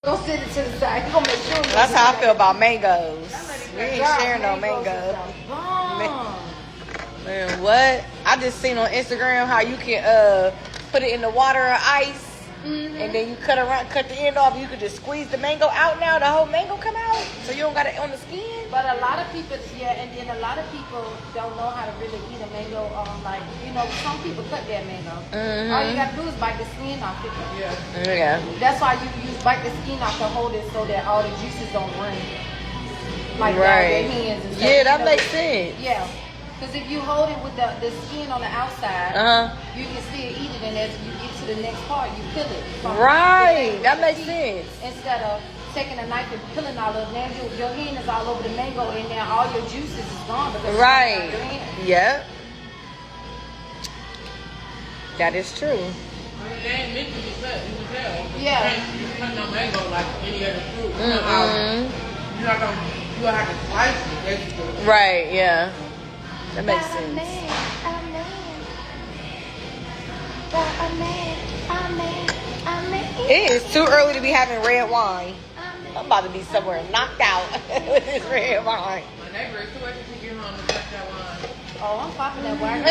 Don't send it to the side. You gonna make sure. That's how I feel about mangoes. We ain't sharing no mango. Man, what? I just seen on Instagram how you can put it in the water or ice, and then you cut the end off. You could just squeeze the mango out. Now the whole mango come out, so you don't got it on the skin. But a lot of people, and then a lot of people don't know how to really eat a mango. Like some people cut their mango. All you gotta do is bite the skin off it. Yeah. That's why you bite the skin off to hold it so that all the juices don't run. Like right. Down your hands and stuff. Yeah, that makes sense. Yeah. Because if you hold it with the skin on the outside, you can still eat it, and as you get to the next part, you peel it. Right, that makes sense. Instead of taking a knife and peeling all of it, now your hand is all over the mango, and now all your juices is gone. Because right. Your hand. Yep. That is true. I mean, they ain't meant to be cut. You can tell. Yeah. You cut no mango like any other fruit. You're gonna have to slice it, basically. Right. Yeah. That makes sense. It is too early to be having red wine. I'm about to be somewhere knocked out with this red wine. My neighbor is too late to get home to pop that wine. Oh, I'm popping that wine.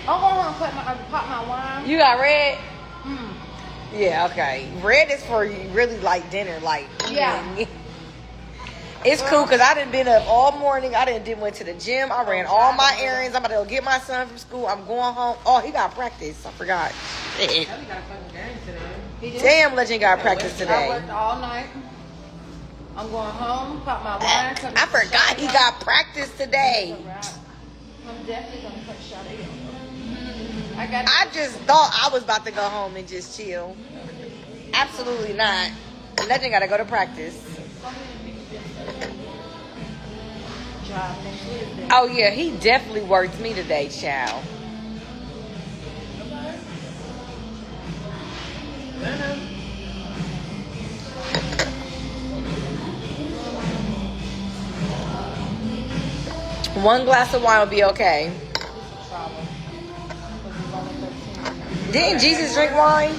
I'm going to pop my wine. You got red? Yeah, okay. Red is for really like dinner, like It's cool because I done been up all morning. I done went to the gym. I ran all my errands. I'm about to go get my son from school. I'm going home. Oh, he got practice. I forgot. Damn, Legend got practice today. I worked all night. I'm going home, pop my wine. I forgot he got practice today. I'm definitely going to cut shot of it. I just thought I was about to go home and just chill. Absolutely not. Legend got to go to practice. Oh yeah, he definitely worked me today, child. One glass of wine will be okay. Didn't Jesus drink wine?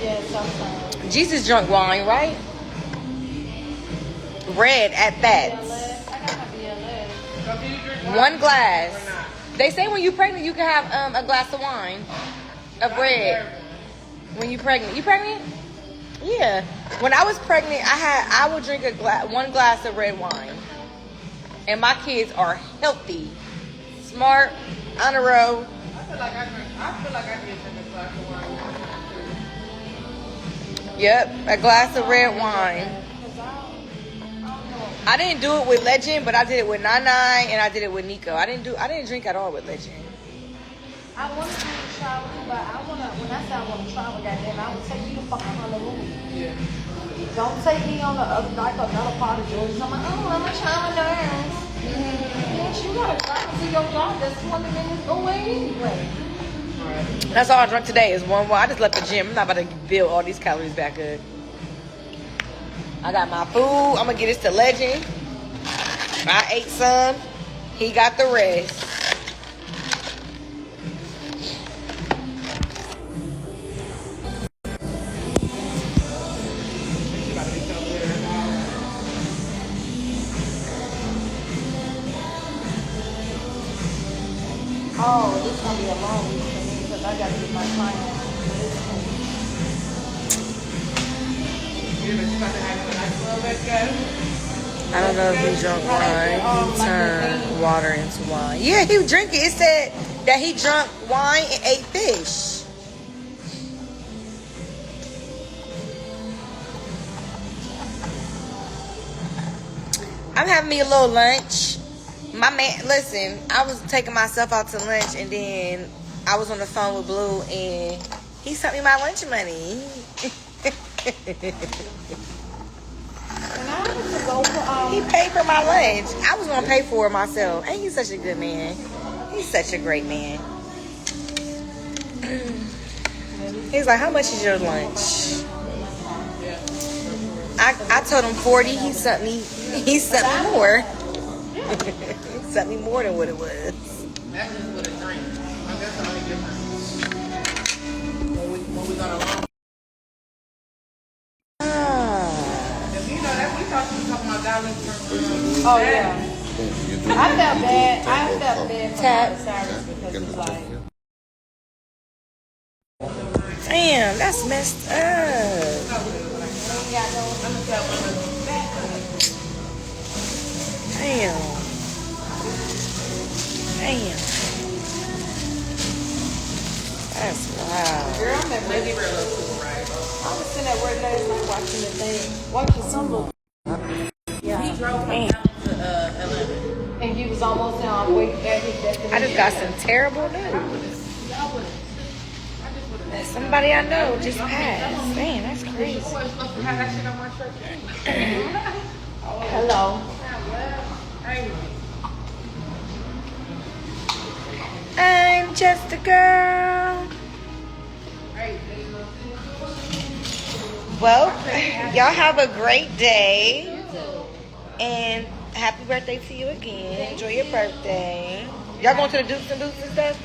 Yeah, sometimes. Jesus drank wine, right? Red at that. One glass. They say when you're pregnant, you can have a glass of wine, of red. When you're pregnant, you pregnant? Yeah. When I was pregnant, I would drink one glass of red wine, and my kids are healthy, smart, on the road. I feel like I can drink a glass of wine. Yep, a glass of red wine. I didn't do it with Legend, but I did it with Nana and I did it with Nico. I didn't drink at all with Legend. I want to travel, but when I say I want to travel, goddamn, I would take you to fucking Honolulu. Yeah. Don't take me on another part of Georgia. I'm like, I'm a travel nurse. Yes, you gotta travel to your job. That's 20 minutes away anyway. Right. That's all I drank today is one wine. I just left the gym. I'm not about to build all these calories back up. I got my food. I'm going to get this to Legend. I ate some. He got the rest. Oh, this is going to be a long week for me because I got to get my client. I don't know if he drunk wine. He turned water into wine. Yeah, he drank it. It said that he drank wine and ate fish. I'm having me a little lunch. My man, listen, I was taking myself out to lunch and then I was on the phone with Blue and he sent me my lunch money. He paid for my lunch. I was gonna pay for it myself. Ain't he such a good man? He's such a great man. He's like, how much is your lunch? I told him 40. He sent me more. He sent me more than what it was. That's just with a drink. That's the only difference. When we got a long Oh yeah. I felt bad. I felt bad for Tap. Miley Cyrus because it's like. Damn, that's messed up. Damn. Damn. That's wild. Girl, I'm at work. I was sitting at work last night watching some movie. Yeah. He drove Damn. down to Atlanta. And he was almost on way at his destination. I just got some terrible news. Somebody I know just passed. Man, that's crazy. Hello. I'm just a girl. Well, y'all have a great day. And happy birthday to you again. Enjoy your birthday. Y'all going to the Dukes and Dukes and stuff?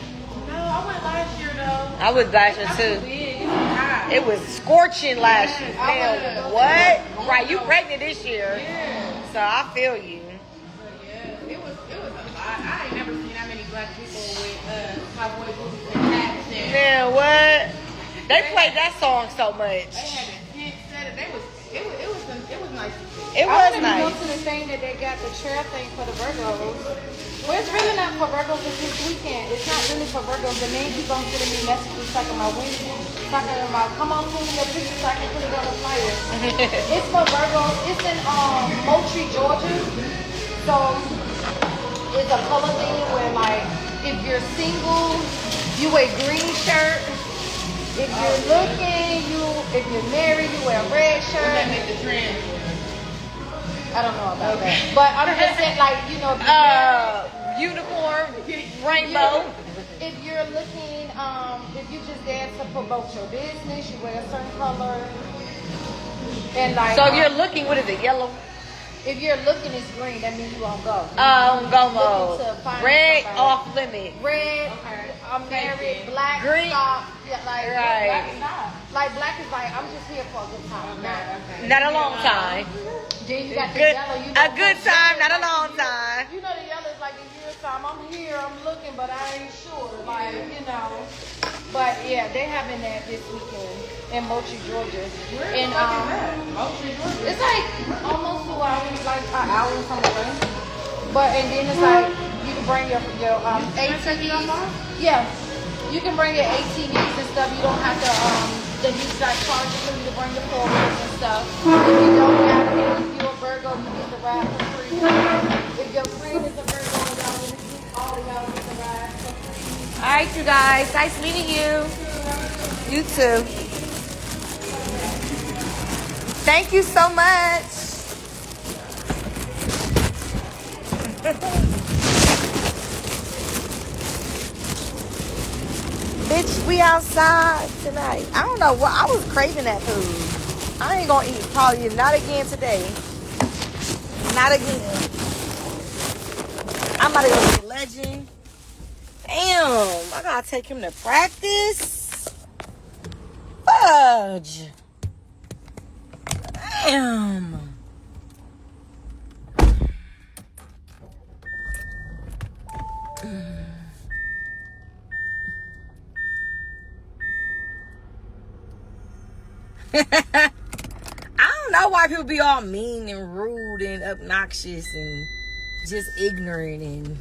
No, I went last year though. I was last year too. It was scorching last year. Man, what? Right, you pregnant this year. So I feel you. Yeah, it was a lot. I ain't never seen that many black people with cowboy boots and hats and Man, what? They played that song so much. they had a tent set. It was nice to see. It I was want to go nice. to the thing that they got the trail thing for the Virgos. Well, it's really not for Virgos this weekend. It's not really for Virgos. The men keep on sending me messages talking about women, talking about come on, send me your picture so I can put it on the flyer. It's for Virgos. It's in Moultrie, Georgia. So it's a color thing where like if you're single, you wear green shirt. If you're looking, if you're married, you wear a red shirt. That made the trend. I don't know about that. But I'm just saying, like, you know, if you're married, Unicorn, rainbow. if you're looking, if you just there to promote your business, you wear a certain color. And like, So if you're looking, what is it, yellow? if you're looking, it's green. That means you won't go. Go mode. Looking to find Red somebody. off limit. Red, I'm married, black, Green. stop. Yeah, like, Right. like black is like, I'm just here for a good time. Not a long time. Then you got the Good, yellow. You a know, good time, not a like long the year- time. You know the yellow is like a year's time. I'm here, I'm looking, but I ain't sure. Like, you know. But yeah, they're having that this weekend in Moultrie, Georgia. And it's like almost 2 hours, like an hour from away. But and then it's like you can bring your ATVs. Yeah. You can bring your ATVs and stuff. You don't have to then you start charging for you to bring your four wheels and stuff. If you don't have it, if you're a Virgo, you get the ride for free. If your friend is a Virgo, all of y'all get the ride for free. All right, you guys. Nice meeting you. You too. Thank you so much. Bitch, we outside tonight. I don't know what. I was craving that food. I ain't gonna eat probably not again today. Not again. I'm about to go to the Legend. Damn, I gotta take him to practice. Fudge. Damn. I don't know why people be all mean and rude and obnoxious and just ignorant and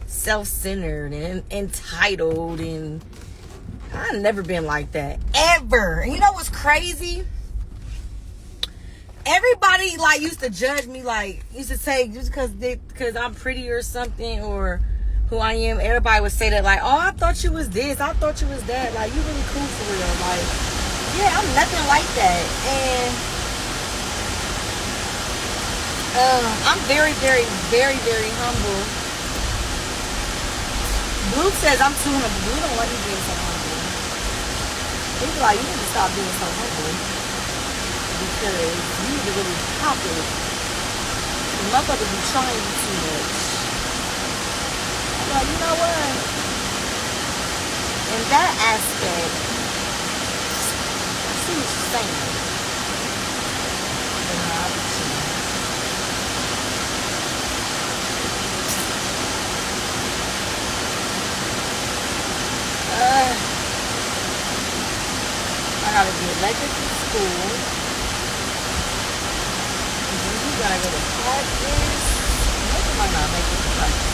self-centered and entitled, and I've never been like that ever. And you know what's crazy? Everybody like used to judge me, like used to say just because I'm pretty or something or who I am. Everybody would say that, like, oh, I thought you was this, I thought you was that. Like, you really cool for real. Like, yeah, I'm nothing like that. And I'm very, very, very, very humble. Blue says I'm too humble. Blue don't like me being so humble. He's like, you need to stop being so humble because you need to really pop it. The motherfuckers be trying you too much. I'm like, you know what? In that aspect, I see what you're saying. But nah, I be chilling. gotta get Legend from school. And then you gotta go to practice. Maybe I might not make it to practice.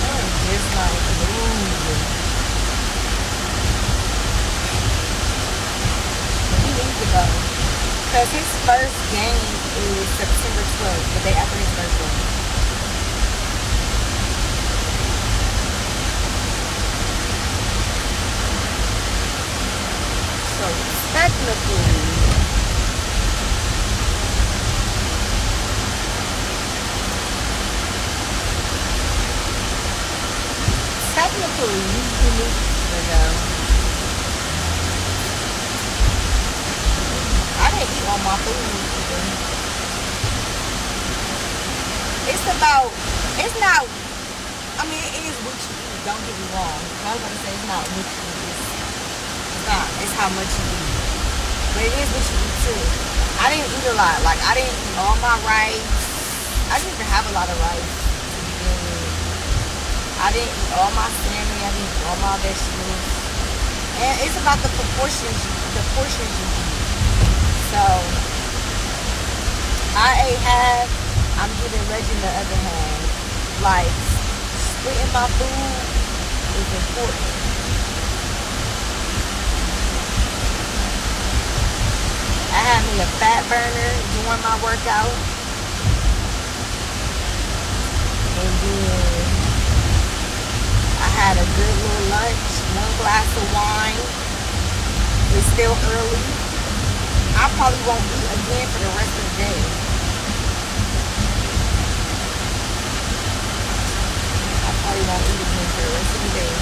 I'm just like moving. He needs to go. Because his first game is September 12th, the day after his birthday. So technically, you need to go. I didn't eat all my food either. It's not, I mean, it is what you eat, don't get me wrong. I was going to say it's not what you eat, it's how much you eat. But it is what you eat too. I didn't eat a lot. Like, I didn't eat all my rice. I didn't even have a lot of rice to begin with. I didn't eat all my salmon. I didn't eat all my vegetables. And it's about the portions you eat. So, I ate half. I'm giving Legend the other half. Like, splitting my food is important. I had me a fat burner during my workout. And then I had a good little lunch, 1 glass of wine. It's still early. I probably won't eat again for the rest of the day. I probably won't eat again for the rest of the day.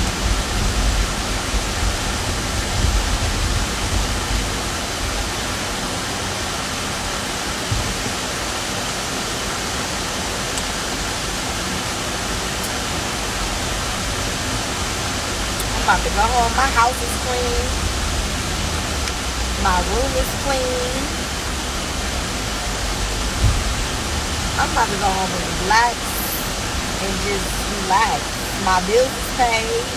I'm about to go home. My house is clean. My room is clean. I'm about to go home and relax and just relax. My bills is paid.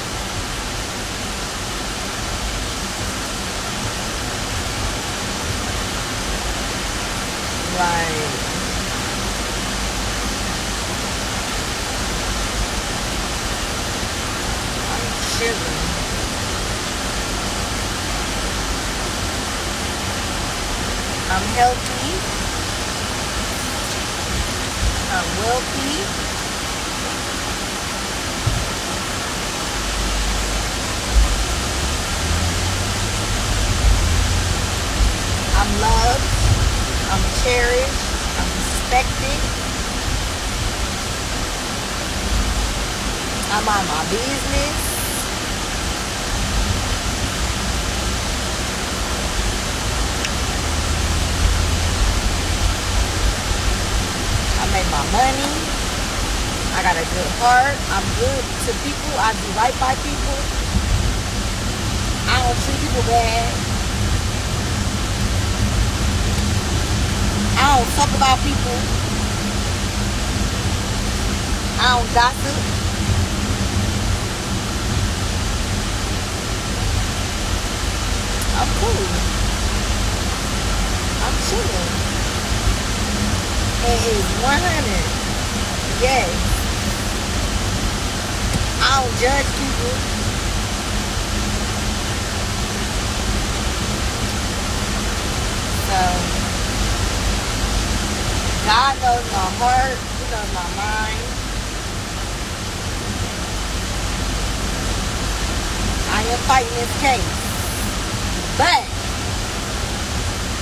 Right. I'm chilling. I'm healthy. I'm wealthy. I'm loved. I'm cherished. I'm respected. I mind my business. Make my money. I got a good heart. I'm good to people. I do right by people. I don't treat people bad. I don't talk about people. I don't gossip. I'm cool. I'm chilling. It is 100. Yes. I don't judge people. So, God knows my heart. He knows my mind. I am fighting this case. But,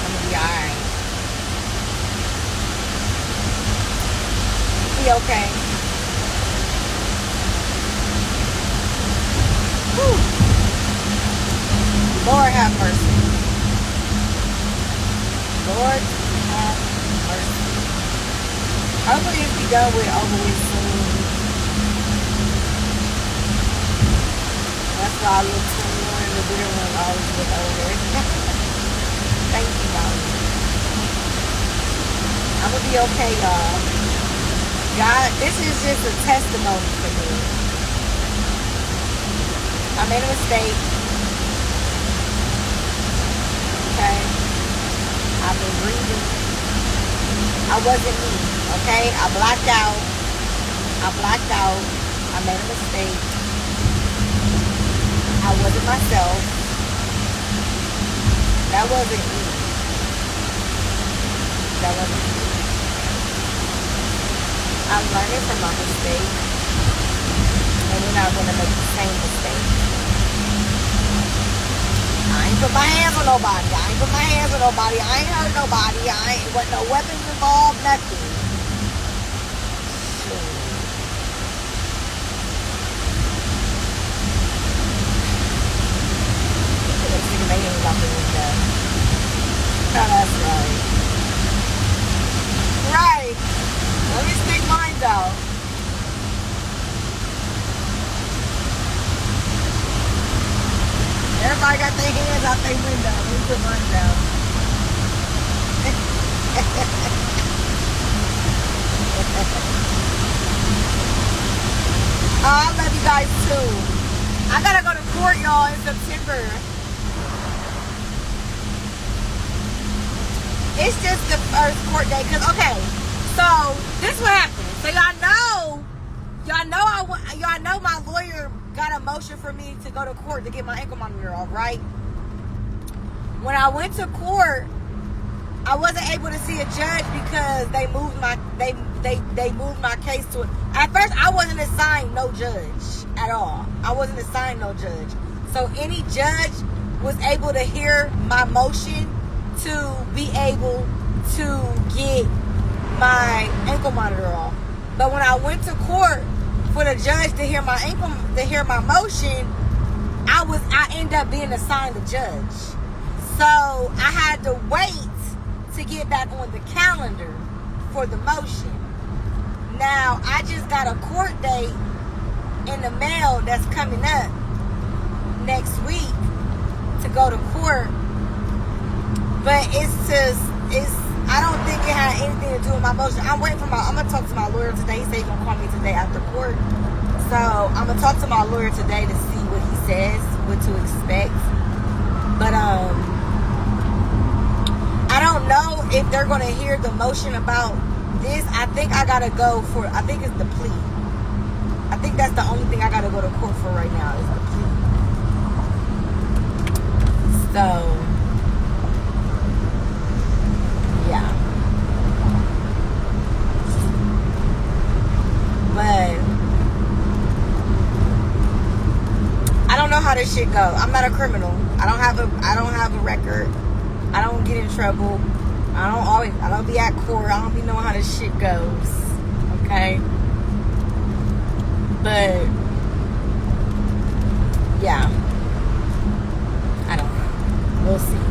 I'm going to be alright. Okay. Whew. Lord have mercy. Lord have mercy. Hopefully it's be done with over with soon. That's why I look 21 in the bitter one always look older. Thank you, y'all. I'm gonna be okay, y'all. God, this is just a testimony for me. I made a mistake. Okay. I've been breathing. I wasn't me. Okay. I blacked out. I made a mistake. I wasn't myself. That wasn't me. I'm learning from my mistake. And we're not going to make the same mistake. I ain't put my hands on nobody. I ain't hurt nobody. I ain't with no weapons involved, nothing. Out the window. No, that's right. Right. Let me stick mine out. Everybody got their hands out their window. Let me put mine down. Oh, I love you guys too. I gotta go to court, y'all, in September. It's just the first court day, cause okay, so this what happened. So y'all know my lawyer got a motion for me to go to court to get my ankle monitor off, right? When I went to court, I wasn't able to see a judge because they moved my case to it. At first, I wasn't assigned no judge at all. So any judge was able to hear my motion to be able to get my ankle monitor off. But when I went to court for the judge to hear my motion, I ended up being assigned a judge. So I had to wait to get back on the calendar for the motion. Now I just got a court date in the mail that's coming up next week to go to court. But I don't think it had anything to do with my motion. I'm going to talk to my lawyer today. He said he's going to call me today after court. So I'm going to talk to my lawyer today to see what he says, what to expect. But I don't know if they're going to hear the motion about this. I think I got to go for, I think it's the plea. I think that's the only thing I got to go to court for right now is the plea. So... yeah. But I don't know how this shit go. I'm not a criminal. I don't have a record. I don't get in trouble. I don't be at court. I don't be knowing how this shit goes. Okay? But yeah. I don't know. We'll see.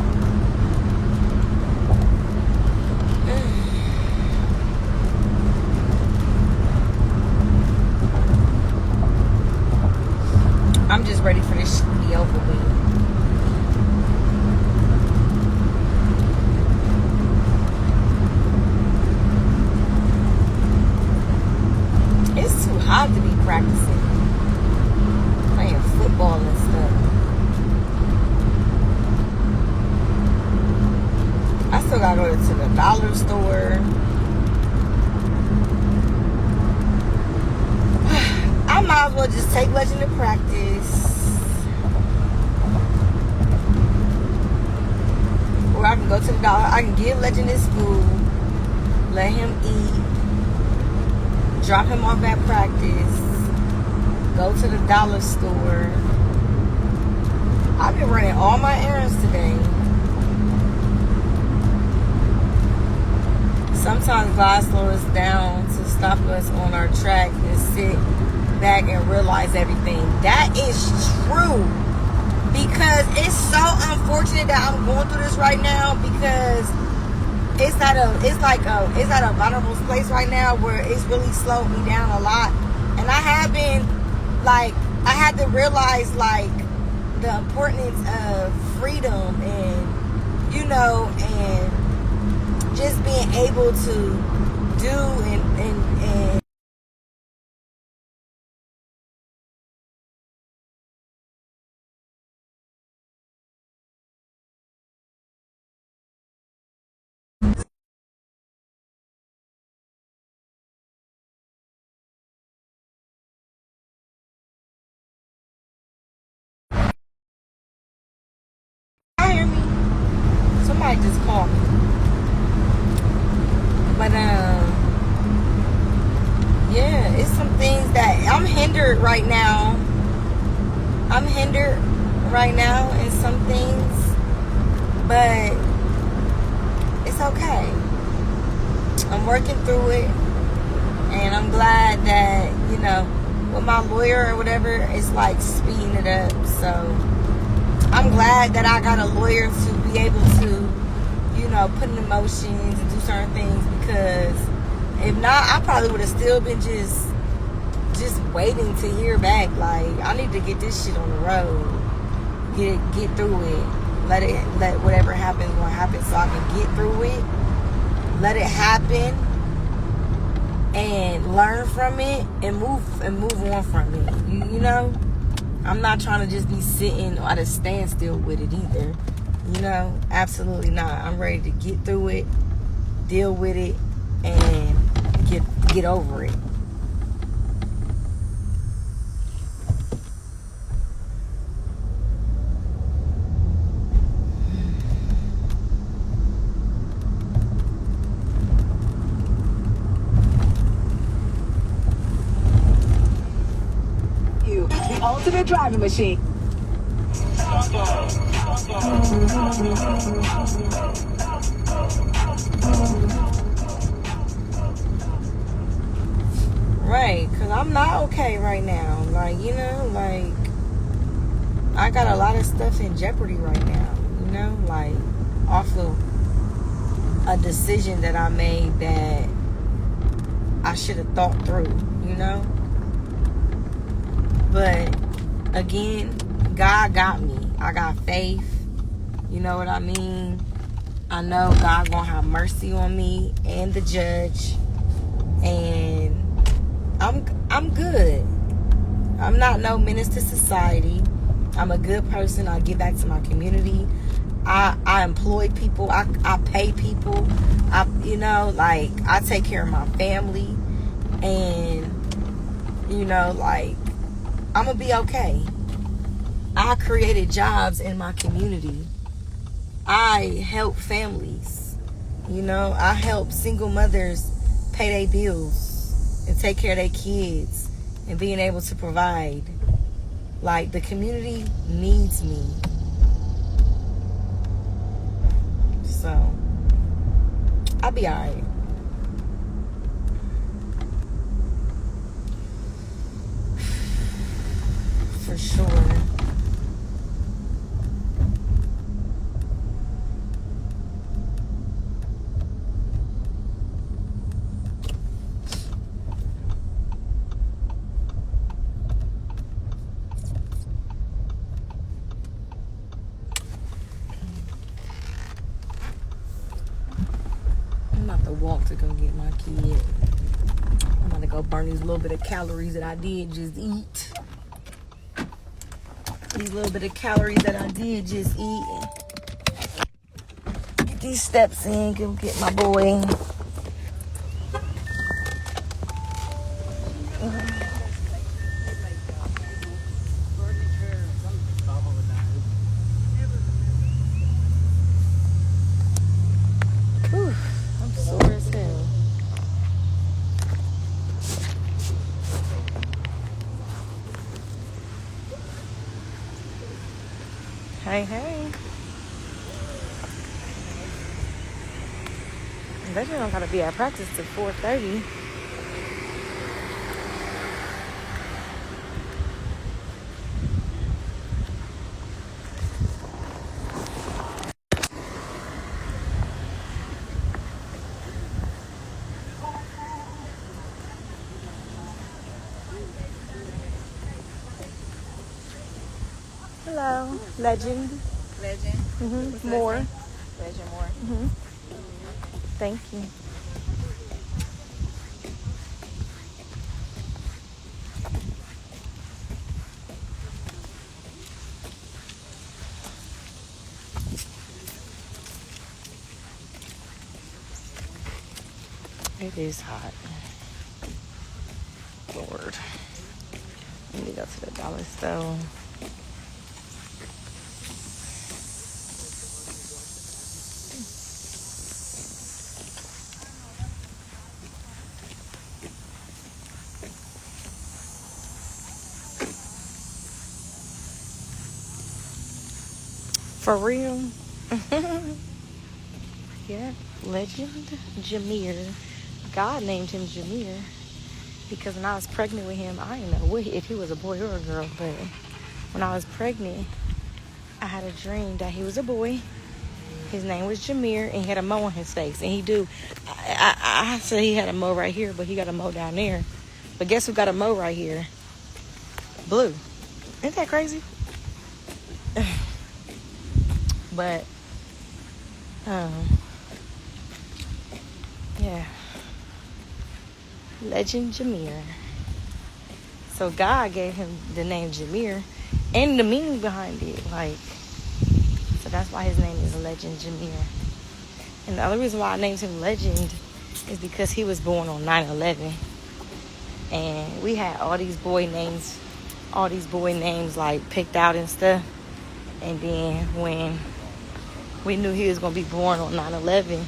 I'm just ready for this shit to be over with. It's too hot to be practicing. Playing football and stuff. I still gotta go to the dollar store. I might as well just take Legend to practice. Or I can go to the dollar. I can give Legend his food. Let him eat. Drop him off at practice. Go to the dollar store. I've been running all my errands today. Sometimes God slows us down to stop us on our track and sit back and realize everything. That is true, because it's so unfortunate that I'm going through this right now, because it's at a vulnerable place right now where it's really slowed me down a lot. And I have been I had to realize the importance of freedom and and just being able to do and might just call me. But yeah, it's some things that I'm hindered right now. I'm hindered right now in some things, but it's okay. I'm working through it, and I'm glad that, you know, with my lawyer or whatever, it's like speeding it up. So I'm glad that I got a lawyer to be able to, you know, put in emotions and do certain things, because if not, I probably would have still been just waiting to hear back. Like, I need to get this shit on the road, get through it, let whatever happens what happens, so I can get through it, let it happen, and learn from it, and move on from it. You know, I'm not trying to just be sitting at a standstill with it either. You know, absolutely not. I'm ready to get through it, deal with it, and get over it. The ultimate driving machine. Right, because I'm not okay right now. Like, you know, like, I got a lot of stuff in jeopardy right now. You know, like, off of a decision that I made that I should have thought through, you know? But, again, God got me. I got faith. You know what I mean? I know God gonna have mercy on me and the judge. And I'm good. I'm not no menace to society. I'm a good person. I give back to my community. I employ people. I pay people. You know, like, I take care of my family. And, you know, like, I'm gonna be okay. I created jobs in my community. I help families. You know, I help single mothers pay their bills and take care of their kids and being able to provide. Like, the community needs me. So, I'll be alright. For sure. I'm about to walk to go get my kid. I'm gonna go burn these little bit of calories that I did just eat. These little bit of calories that I did just eat. Get these steps in, go get my boy. Whew, I'm sore as hell. Hey, hey. I bet you don't gotta be at practice till 4:30. Hello, Legend. Legend. Mm-hmm. More. Legend more. Mm-hmm. Thank you. It is hot. Lord. I need to go to the dollar store. For real. Yeah, legend Jameer. God named him Jameer because when I was pregnant with him, I didn't know if he was a boy or a girl, but when I was pregnant, I had a dream that he was a boy. His name was Jameer, and he had a mo on his face. And he do, I said he had a mo right here, but he got a mo down there. But guess who got a mo right here? Blue. Isn't that crazy? But, yeah. Legend Jameer. So God gave him the name Jameer and the meaning behind it. Like, so that's why his name is Legend Jameer. And the other reason why I named him Legend is because he was born on 9/11. And we had all these boy names like picked out and stuff. And then when we knew he was going to be born on 9/11,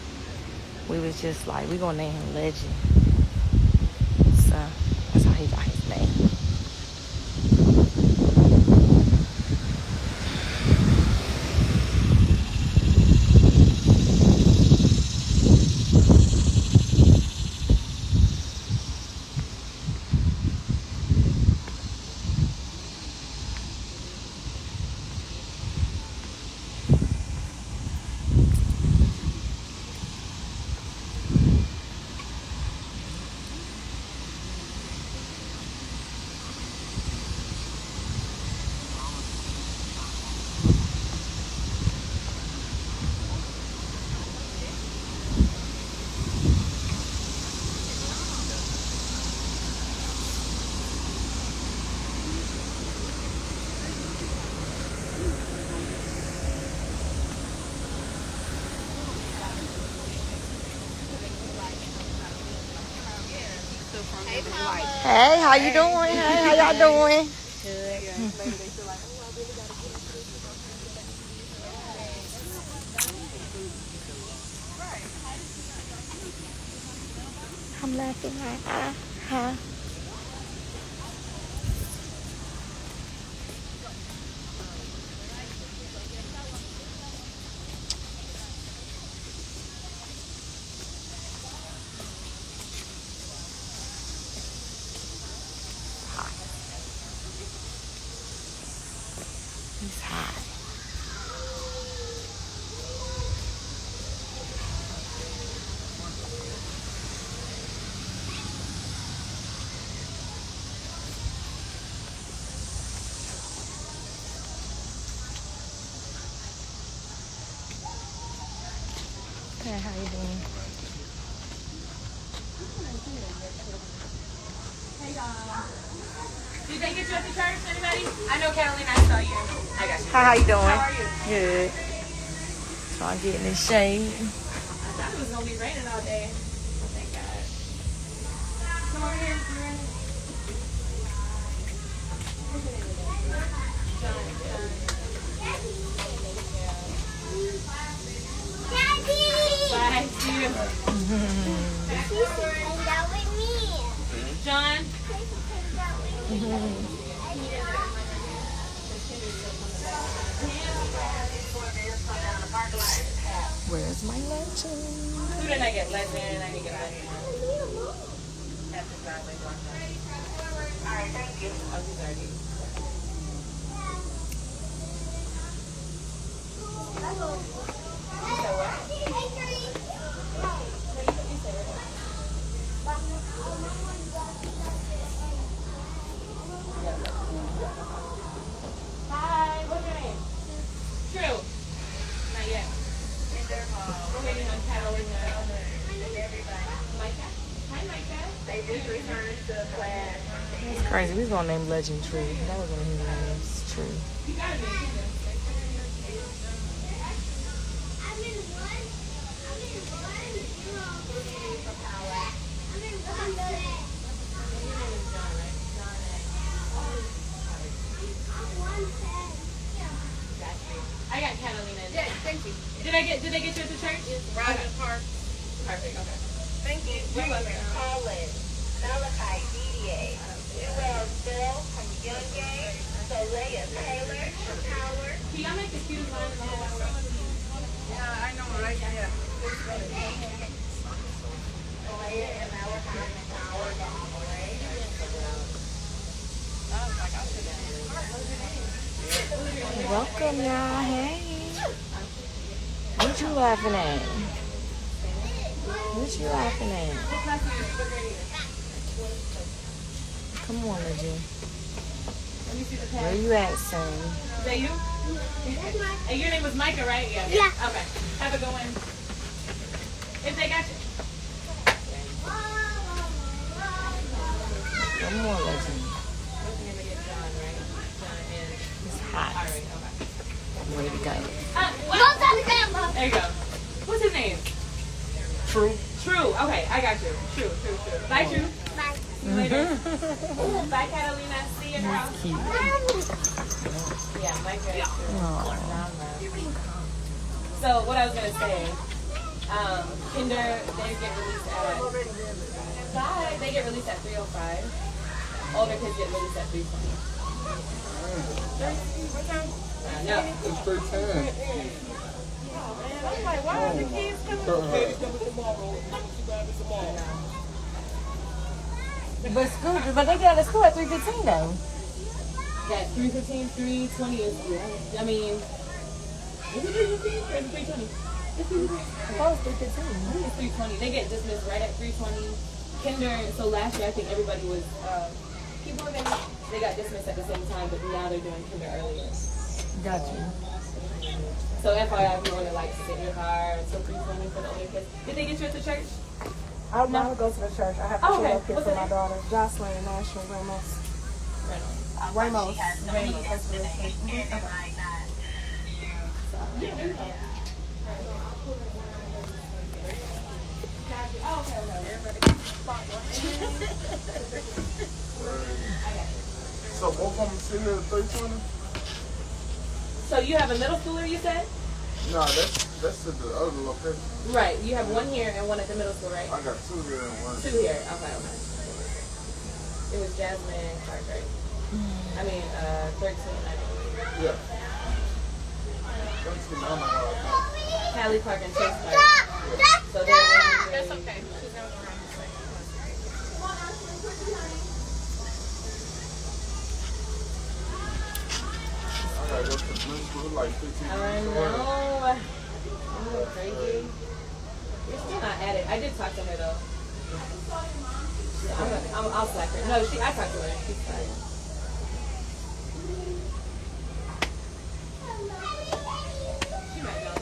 we was just like, we're going to name him Legend. So that's how he got his name. Hey, how you doing? Hey, how y'all doing? I'm laughing like, huh? He's hot. Hey, how you doing? Did they get you at the church, anybody? I know Catalina, I saw you. I got you. How you doing? How are you? Good. Trying to get in this shade. I thought it was going to be raining all day. Thank God. Come over here. Bye. See you. Hang out with me. John. Where's my legend? Who did I get? Legend. I need to get Legend. That's the driveway block. Alright, thank you. Oh, he's already. You said what? Hi, what's your name? True. Not yet. We're waiting on Catalina. Micah? Hi, Micah. They just returned to class. It's crazy. We was gonna name Legend True. That was one of his names. True. You gotta be. I got Catalina. Yeah, thank you. Did they get you at the church? Roger Park. Perfect, okay. Thank you. You're welcome. Collins, Malachi DDA, Joel Bill, Young Gang, Solea Taylor, Howard. Can y'all make the cutest line in the whole Welcome, y'all. Hey. What you laughing at? What you laughing at? Come on, Legit. Where you at, son? Is that you? And your name was Micah, right? Yeah. Yeah. Okay. Have a good one. If they got you. Come on, Legend. What's the name again? John, right? John and... It's hot. All right, okay. I'm ready to go. Go to the grandma. There you go. What's his name? True. True. Okay, I got you. True. Bye, True. Bye. See you later. Bye, Catalina. See you in your house. Yeah, Micah. So what I was gonna say, Kinder, they get released at 5. They get released at 3:05. Older kids get released at 3:20. What time? No. It's 3:10. I'm like, why are the kids coming? But they got to school at 3:15 though. Yeah, 3:15, 3:20 is. I mean, is it 3:15 or is it 3:20? I thought it was 3:15. It's 3:20. They get dismissed right at 3:20. Kinder. So last year I think everybody was keyboarding. They got dismissed at the same time, but now they're doing Kinder earlier. Gotcha. So FYI, if you want to like sit in your car until 3:20 for the older kids. Did they get you at the church? I would never go to the church. I have to Oh, chill okay. up here What's for her my name? daughter. Jocelyn and Ashley Ramos. Ramos. That's what it is. So both of them sitting here at 3:20? So you have a middle schooler, you said? Nah, that's at the other location. Right. You have one here and one at the middle school, right? I got 2 here and 1. 2 here. Okay. It was Jasmine Clark, right? I mean, 13, I believe. Yeah. That's the number. Callie Clark and Chase Clark. So they're That's okay. She's never around. I gotta go to the blue school like 15 I minutes away. know. I'm crazy. You're still not at it. I did talk to her though. I'll slack her. No, I talked to her. She's fine. She might know.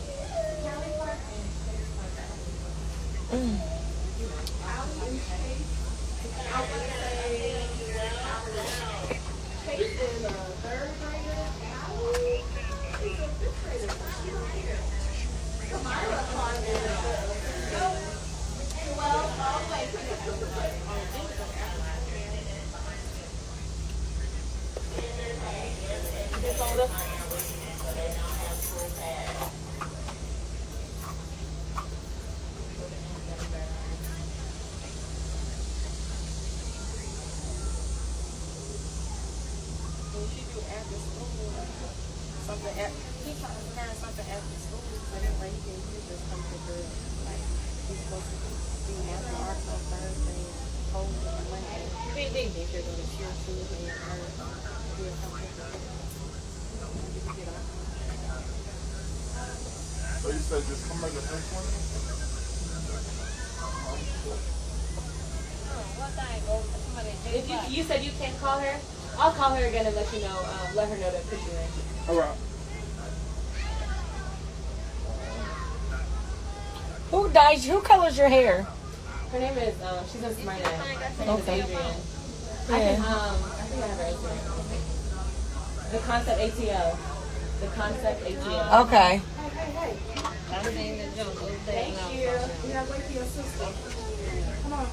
So you said just come back at 3:20? If you said you can't call her, I'll call her again and let you know. Let her know to put you in. All right. Who colors your hair? Her name is she's in Smyrna. Her name is Okay. Adrian. Yeah. I think I have her Instagram. The Concept ATL. The Concept ATL. Okay. Thank you. You gotta wait for your sister. Come on.